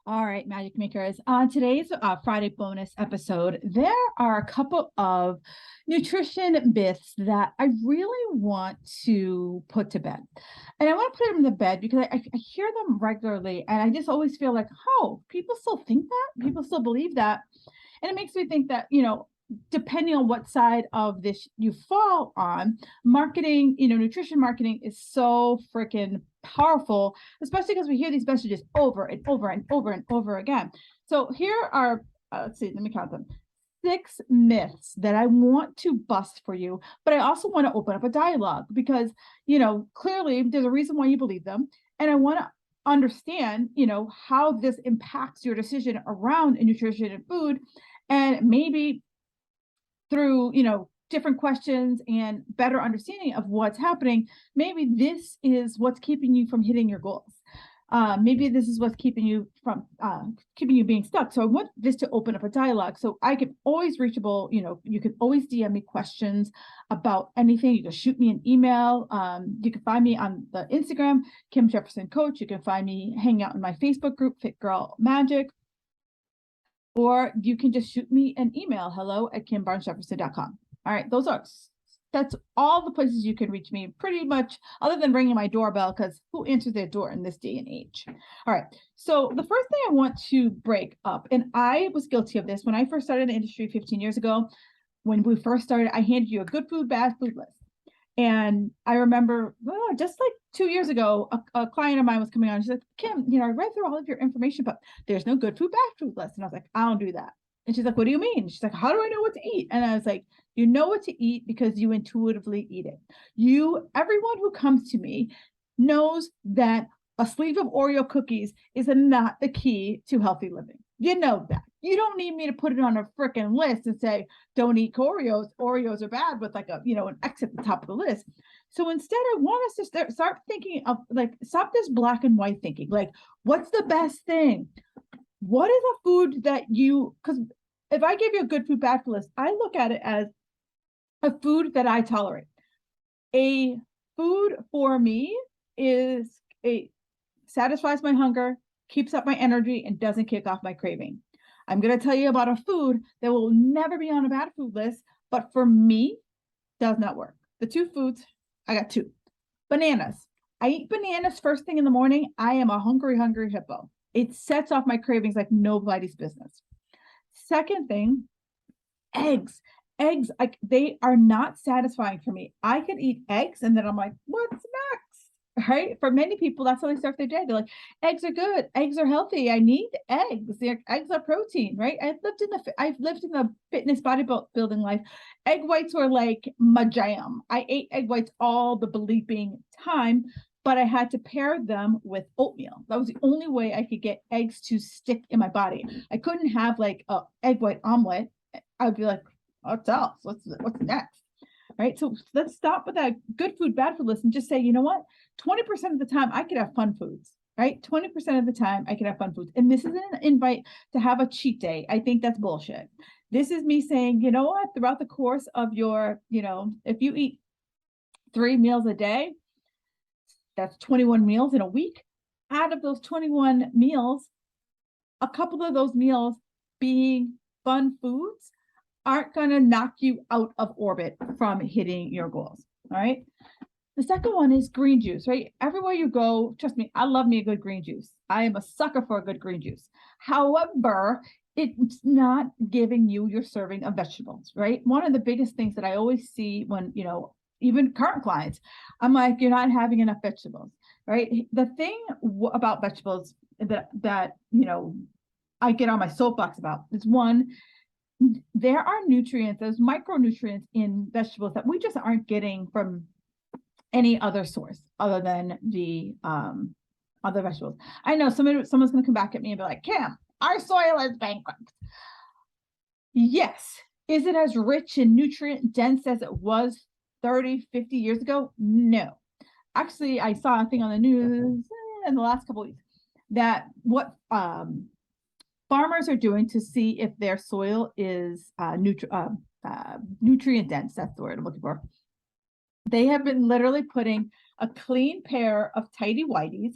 All right, Magic Makers. On today's Friday bonus episode, there are a couple of nutrition myths that I really want to put to bed. And I want to put them in the bed because I hear them regularly and I just always feel like, oh, people still think that? People still believe that. And it makes me think that, depending on what side of this you fall on, marketing, nutrition marketing is so freaking powerful, especially because we hear these messages over and over and over and over again. So here are, let's see, let me count them. 6 myths that I want to bust for you, but I also want to open up a dialogue because, clearly there's a reason why you believe them. And I want to understand, how this impacts your decision around nutrition and food. And maybe through, different questions and better understanding of what's happening, maybe this is what's keeping you from hitting your goals. Maybe this is what's keeping you being stuck. So I want this to open up a dialogue. So I can always reachable, you can always DM me questions about anything. You can shoot me an email. You can find me on the Instagram, Kim Jefferson Coach. You can find me hanging out in my Facebook group, Fit Girl Magic. Or you can just shoot me an email, hello@kimbarnesjefferson.com. All right, that's all the places you can reach me pretty much, other than ringing my doorbell, because who answers their door in this day and age? All right, so the first thing I want to break up, and I was guilty of this when I first started in the industry 15 years ago. When we first started, I handed you a good food, bad food list. And I remember, just like 2 years ago, a client of mine was coming on. She's like, Kim, I read through all of your information, but there's no good food, bad food list. And I was like, I don't do that. And she's like, what do you mean? She's like, how do I know what to eat? And I was like, you know what to eat because you intuitively eat it. Everyone who comes to me knows that a sleeve of Oreo cookies is not the key to healthy living. You know that. You don't need me to put it on a freaking list and say, don't eat Oreos. Oreos are bad with like an X at the top of the list. So instead, I want us to start thinking of stop this black and white thinking. Like, what's the best thing? What is a food that because if I give you a good food, bad food list, I look at it as a food that I tolerate. A food for me is satisfies my hunger, keeps up my energy, and doesn't kick off my craving. I'm going to tell you about a food that will never be on a bad food list, but for me, does not work. The 2 foods, I got 2. Bananas. I eat bananas first thing in the morning. I am a hungry hippo. It sets off my cravings like nobody's business. Second thing, eggs. Eggs, they are not satisfying for me. I can eat eggs and then I'm like, what's next? Right? For many people, that's how they start their day. They're like, eggs are good. Eggs are healthy. I need eggs. Eggs are protein, right? I've lived in the fitness bodybuilding life. Egg whites were like my jam. I ate egg whites all the bleeping time, but I had to pair them with oatmeal. That was the only way I could get eggs to stick in my body. I couldn't have like a egg white omelet. I'd be like, what's else? What's next? Right. So let's stop with that good food, bad food list and just say, you know what? 20% of the time I could have fun foods, right? 20% of the time I could have fun foods. And this isn't an invite to have a cheat day. I think that's bullshit. This is me saying, you know what? Throughout the course of your, if you eat 3 meals a day, that's 21 meals in a week. Out of those 21 meals, a couple of those meals being fun foods aren't going to knock you out of orbit from hitting your goals. All right. The second one is green juice, right? Everywhere you go, trust me, I love me a good green juice. I am a sucker for a good green juice. However, it's not giving you your serving of vegetables, right? One of the biggest things that I always see when, even current clients, I'm like, you're not having enough vegetables, right? The thing about vegetables that I get on my soapbox about is, one, there are nutrients, there's micronutrients in vegetables that we just aren't getting from any other source other than the other vegetables. I know someone's going to come back at me and be like, Kim, our soil is bankrupt. Yes. Is it as rich and nutrient dense as it was 30, 50 years ago? No. Actually, I saw a thing on the news in the last couple of weeks that what farmers are doing to see if their soil is nutrient dense. That's the word I'm looking for. They have been literally putting a clean pair of tidy whities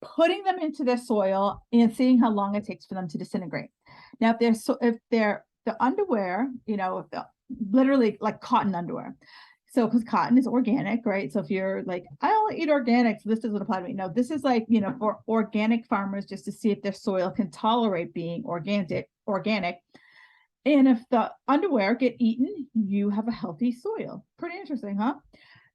putting them into their soil and seeing how long it takes for them to disintegrate. Now, if they're the underwear, if literally like cotton underwear. So, because cotton is organic, right? So if you're like, I only eat organic, so this doesn't apply to me. No, this is like, for organic farmers, just to see if their soil can tolerate being organic. And if the underwear get eaten, you have a healthy soil. Pretty interesting, huh?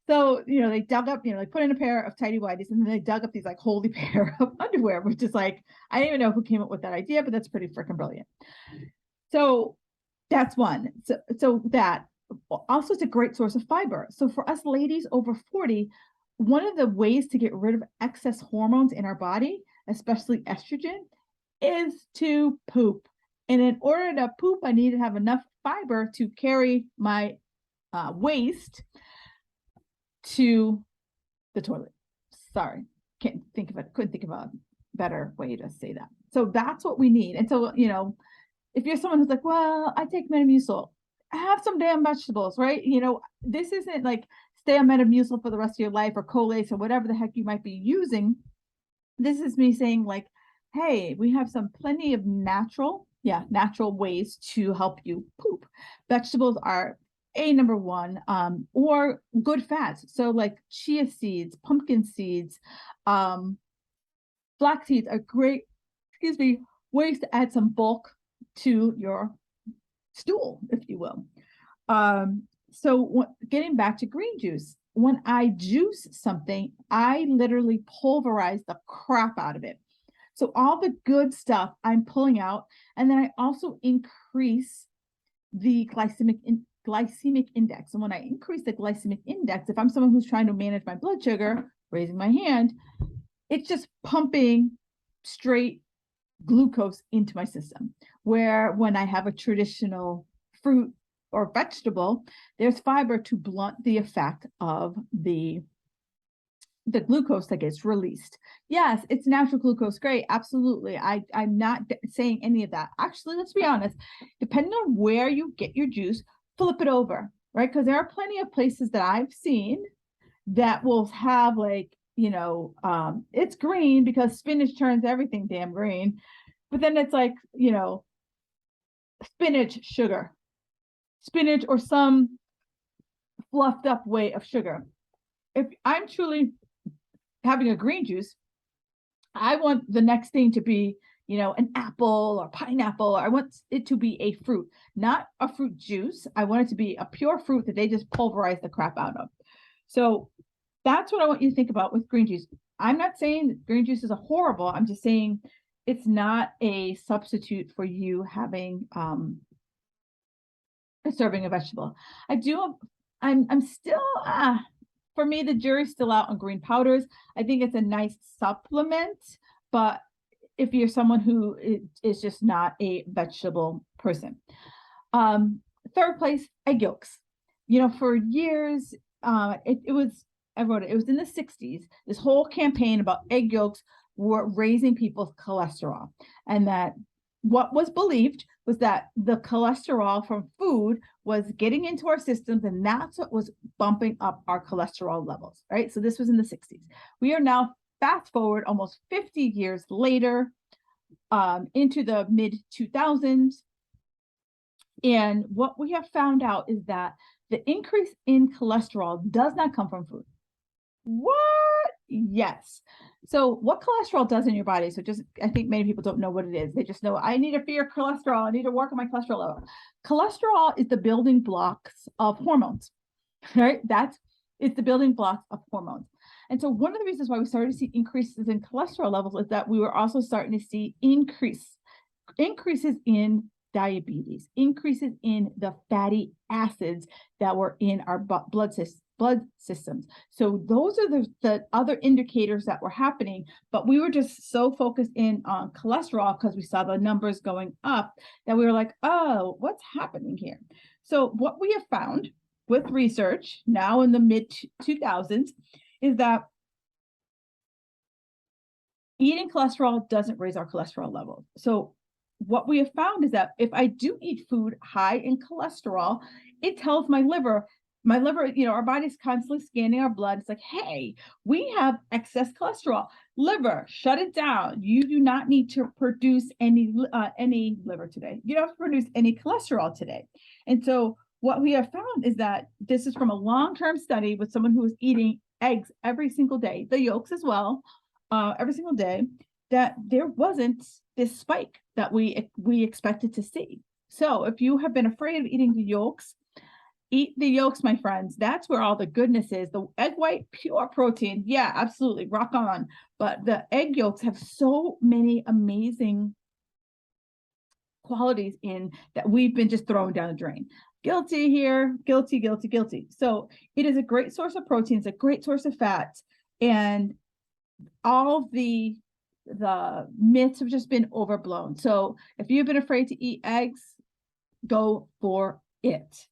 So, they dug up, they put in a pair of tidy whities, and then they dug up these like holy pair of underwear, which is like, I don't even know who came up with that idea, but that's pretty freaking brilliant. So that's one. So that also it's a great source of fiber. So for us ladies over 40, one of the ways to get rid of excess hormones in our body, especially estrogen, is to poop. And in order to poop, I need to have enough fiber to carry my waste to the toilet. Sorry, couldn't think of a better way to say that. So that's what we need. And so, if you're someone who's like, well, I take Metamucil, have some damn vegetables, right? This isn't like stay on Metamucil for the rest of your life or Colace or whatever the heck you might be using. This is me saying like, hey, we have plenty of natural ways to help you poop. Vegetables are number one, or good fats. So like chia seeds, pumpkin seeds, flax seeds are great, ways to add some bulk to your stool, if you will. So getting back to green juice, when I juice something, I literally pulverize the crap out of it. So all the good stuff I'm pulling out, and then I also increase the glycemic index. And when I increase the glycemic index, if I'm someone who's trying to manage my blood sugar, raising my hand, it's just pumping straight glucose into my system. Where when I have a traditional fruit or vegetable, there's fiber to blunt the effect of the glucose that gets released. Yes, it's natural glucose. Great. Absolutely. I'm not saying any of that. Actually, let's be honest, depending on where you get your juice, flip it over, right? Because there are plenty of places that I've seen that will have like, it's green because spinach turns everything damn green. But then it's like, spinach sugar, spinach or some fluffed up way of sugar. If I'm truly having a green juice, I want the next thing to be, an apple or pineapple. I want it to be a fruit, not a fruit juice. I want it to be a pure fruit that they just pulverize the crap out of. So that's what I want you to think about with green juice. I'm not saying that green juice is horrible. I'm just saying it's not a substitute for you having a serving of vegetable. I'm still, for me, the jury's still out on green powders. I think it's a nice supplement, but if you're someone who is just not a vegetable person. Third place, egg yolks. For years, it was in the 60s, this whole campaign about egg yolks were raising people's cholesterol, and that what was believed was that the cholesterol from food was getting into our systems, and that's what was bumping up our cholesterol levels, right? So this was in the 60s. We are now fast forward almost 50 years later, into the mid 2000s. And what we have found out is that the increase in cholesterol does not come from food. What? Yes. So what cholesterol does in your body, I think many people don't know what it is. They just know, I need to fear cholesterol. I need to work on my cholesterol level. Cholesterol is the building blocks of hormones, right? It's the building blocks of hormones. And so one of the reasons why we started to see increases in cholesterol levels is that we were also starting to see increases in diabetes, increases in the fatty acids that were in our blood systems. So those are the other indicators that were happening, but we were just so focused in on cholesterol because we saw the numbers going up that we were like, oh, what's happening here? So what we have found with research now in the mid 2000s is that eating cholesterol doesn't raise our cholesterol levels. So what we have found is that if I do eat food high in cholesterol, it tells my liver, my liver, our body's constantly scanning our blood. It's like, hey, we have excess cholesterol. Liver, shut it down. You do not need to produce any liver today. You don't have to produce any cholesterol today. And so what we have found is that this is from a long-term study with someone who was eating eggs every single day, the yolks as well, every single day, that there wasn't this spike that we expected to see. So if you have been afraid of eating the yolks, eat the yolks, my friends. That's where all the goodness is. The egg white, pure protein. Yeah, absolutely. Rock on. But the egg yolks have so many amazing qualities in that we've been just throwing down the drain. Guilty here, guilty, guilty, guilty. So it is a great source of protein. It's a great source of fat. And all the myths have just been overblown. So if you've been afraid to eat eggs, go for it.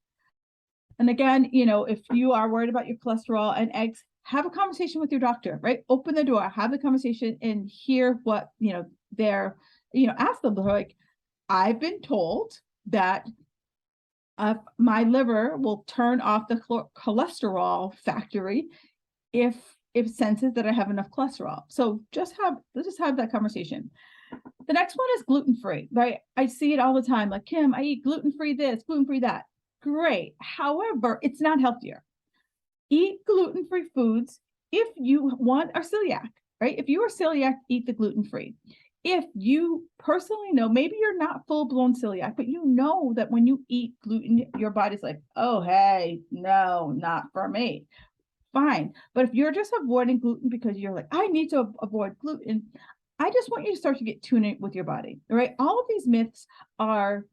And again, if you are worried about your cholesterol and eggs, have a conversation with your doctor, right? Open the door, have the conversation and hear what, they're, ask them, like, I've been told that my liver will turn off the cholesterol factory if it senses that I have enough cholesterol. So let's just have that conversation. The next one is gluten-free, right? I see it all the time. Like, Kim, I eat gluten-free this, gluten-free that. Great. However, it's not healthier. Eat gluten-free foods if you are celiac, right? If you are celiac, eat the gluten-free. If you personally know, maybe you're not full-blown celiac, but you know that when you eat gluten, your body's like, oh, hey, no, not for me. Fine. But if you're just avoiding gluten because you're like, I need to avoid gluten, I just want you to start to get tuned in with your body, right? All of these myths are,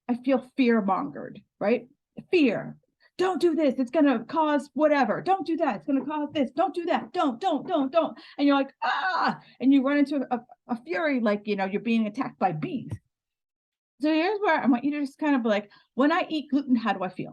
I feel, fear-mongered, right? Fear. Don't do this. It's going to cause whatever. Don't do that. It's going to cause this. Don't do that. Don't. And you're like, and you run into a fury, like, you're being attacked by bees. So here's where I want you to just kind of be like, when I eat gluten, how do I feel?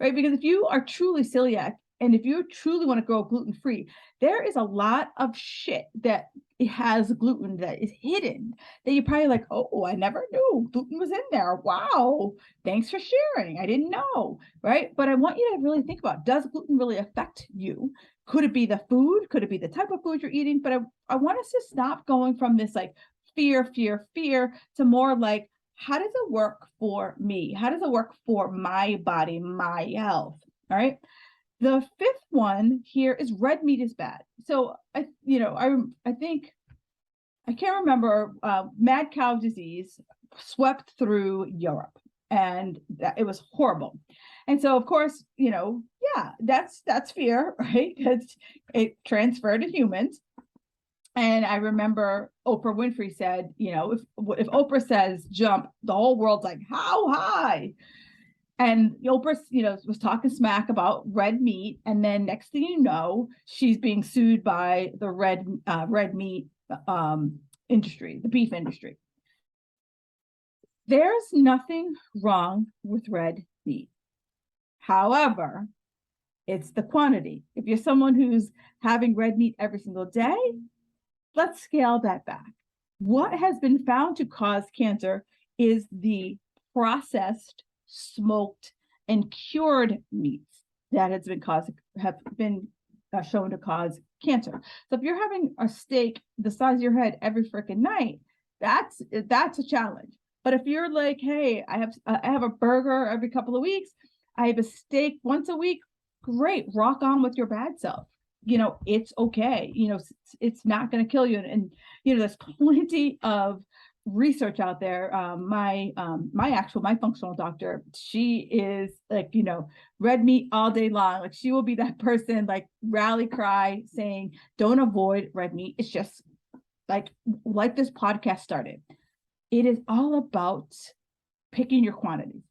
Right? Because if you are truly celiac, and if you truly want to go gluten-free, there is a lot of shit that it has gluten that is hidden that you're probably like, oh, I never knew gluten was in there. Wow. Thanks for sharing. I didn't know. Right. But I want you to really think about, does gluten really affect you? Could it be the food? Could it be the type of food you're eating? But I want us to stop going from this like fear to more like, how does it work for me? How does it work for my body, my health? All right. The fifth one here is red meat is bad. So I think I can't remember, mad cow disease swept through Europe, and it was horrible. And so, of course, that's fear, right? Because it transferred to humans. And I remember Oprah Winfrey said, if Oprah says jump, the whole world's like, how high? And Oprah, was talking smack about red meat, and then next thing you know, she's being sued by the red meat industry, the beef industry. There's nothing wrong with red meat. However, it's the quantity. If you're someone who's having red meat every single day, let's scale that back. What has been found to cause cancer is the processed, smoked, and cured meats that have been shown to cause cancer. So if you're having a steak the size of your head every freaking night, that's a challenge. But if you're like, hey, I have a burger every couple of weeks, I have a steak once a week, great, rock on with your bad self. It's okay. It's not going to kill you. And there's plenty of research out there. My functional doctor, she is like, red meat all day long. Like, she will be that person, like, rally cry saying, don't avoid red meat. It's just like this podcast started. It is all about picking your quantities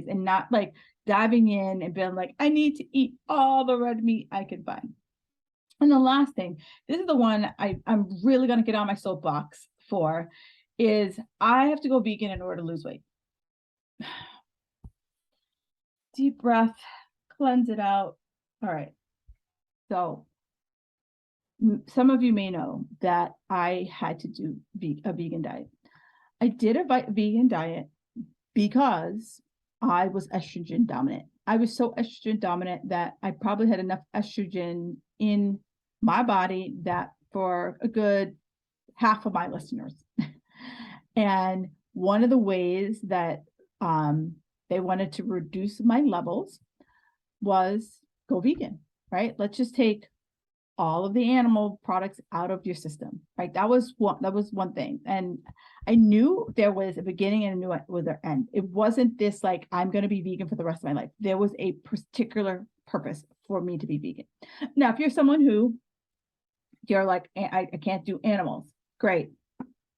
and not like diving in and being like, I need to eat all the red meat I can find. And the last thing, this is the one I'm really going to get on my soapbox for, is I have to go vegan in order to lose weight. Deep breath, cleanse it out. All right. So some of you may know that I had to do a vegan diet. I did a vegan diet because I was estrogen dominant. I was so estrogen dominant that I probably had enough estrogen in my body that for a good half of my listeners. And one of the ways that they wanted to reduce my levels was go vegan, right? Let's just take all of the animal products out of your system, right? That was one thing. And I knew there was a beginning and I knew it was an end. It wasn't this like, I'm going to be vegan for the rest of my life. There was a particular purpose for me to be vegan. Now, if you're someone who you're like, I can't do animals, great,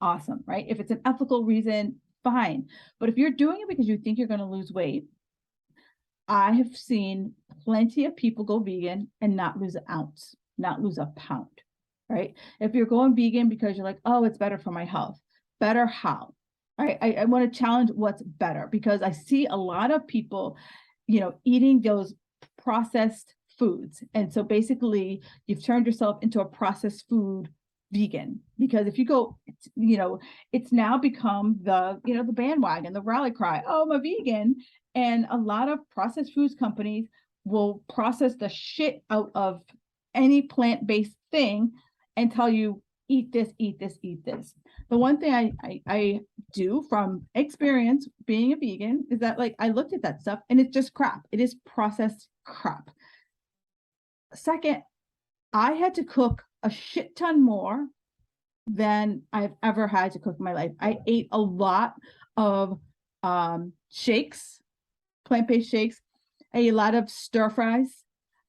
awesome, right? If it's an ethical reason, fine. But if you're doing it because you think you're going to lose weight, I have seen plenty of people go vegan and not lose an ounce, not lose a pound, right? If you're going vegan because you're like, oh, it's better for my health, better how? Right? I want to challenge what's better because I see a lot of people, eating those processed foods. And so basically you've turned yourself into a processed food vegan because if you go, it's now become the bandwagon, the rally cry, oh, I'm a vegan. And a lot of processed foods companies will process the shit out of any plant-based thing and tell you, eat this, eat this, eat this. The one thing I do from experience being a vegan is that like I looked at that stuff and it's just crap. It is processed crap. Second, I had to cook a shit ton more than I've ever had to cook in my life. I ate a lot of shakes, plant-based shakes. I ate a lot of stir fries.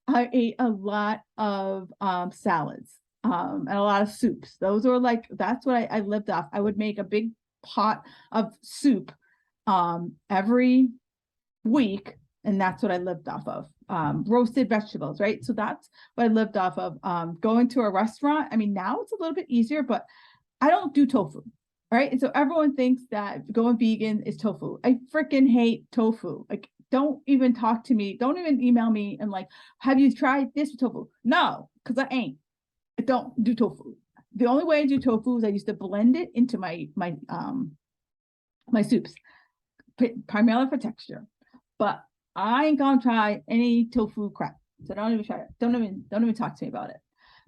I ate a lot of salads and a lot of soups. Those were that's what I lived off. I would make a big pot of soup every week, and that's what I lived off of. Roasted vegetables, right? So that's what I lived off of. Going to a restaurant, I mean, now it's a little bit easier, but I don't do tofu, right? And so everyone thinks that going vegan is tofu. I freaking hate tofu. Like, don't even talk to me. Don't even email me and like, have you tried this with tofu? No, because I don't do tofu. The only way I do tofu is I used to blend it into my soups, primarily for texture. But I ain't gonna try any tofu crap. So don't even try it. Don't even talk to me about it.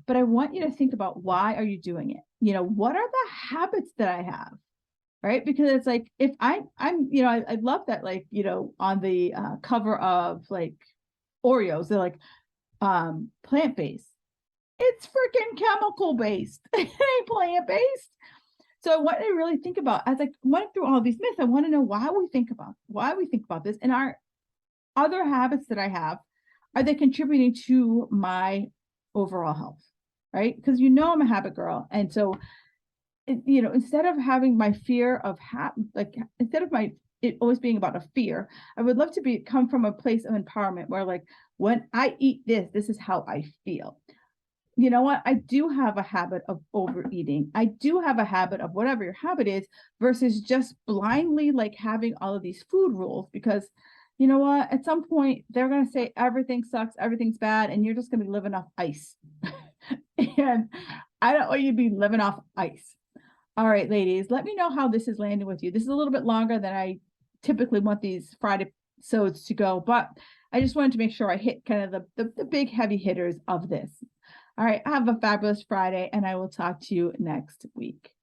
But I want you to think about, why are you doing it? What are the habits that I have? Right? Because it's like, if I love that, like, on the cover of like Oreos, they're like plant-based. It's freaking chemical based. It ain't plant-based. So I want to really think about, as I went through all these myths, I want to know why we think about this, and our other habits that I have, are they contributing to my overall health? Right? Because I'm a habit girl. And so instead of having my fear of instead of it always being about a fear, I would love to come from a place of empowerment where, like, when I eat this is how I feel. You know what? I do have a habit of overeating. I do have a habit of whatever your habit is, versus just blindly like having all of these food rules, because you know what? At some point they're going to say everything sucks, everything's bad, and you're just going to be living off ice. And I don't want you to be living off ice. All right, ladies, let me know how this is landing with you. This is a little bit longer than I typically want these Friday episodes to go, but I just wanted to make sure I hit kind of the big heavy hitters of this. All right, have a fabulous Friday, and I will talk to you next week.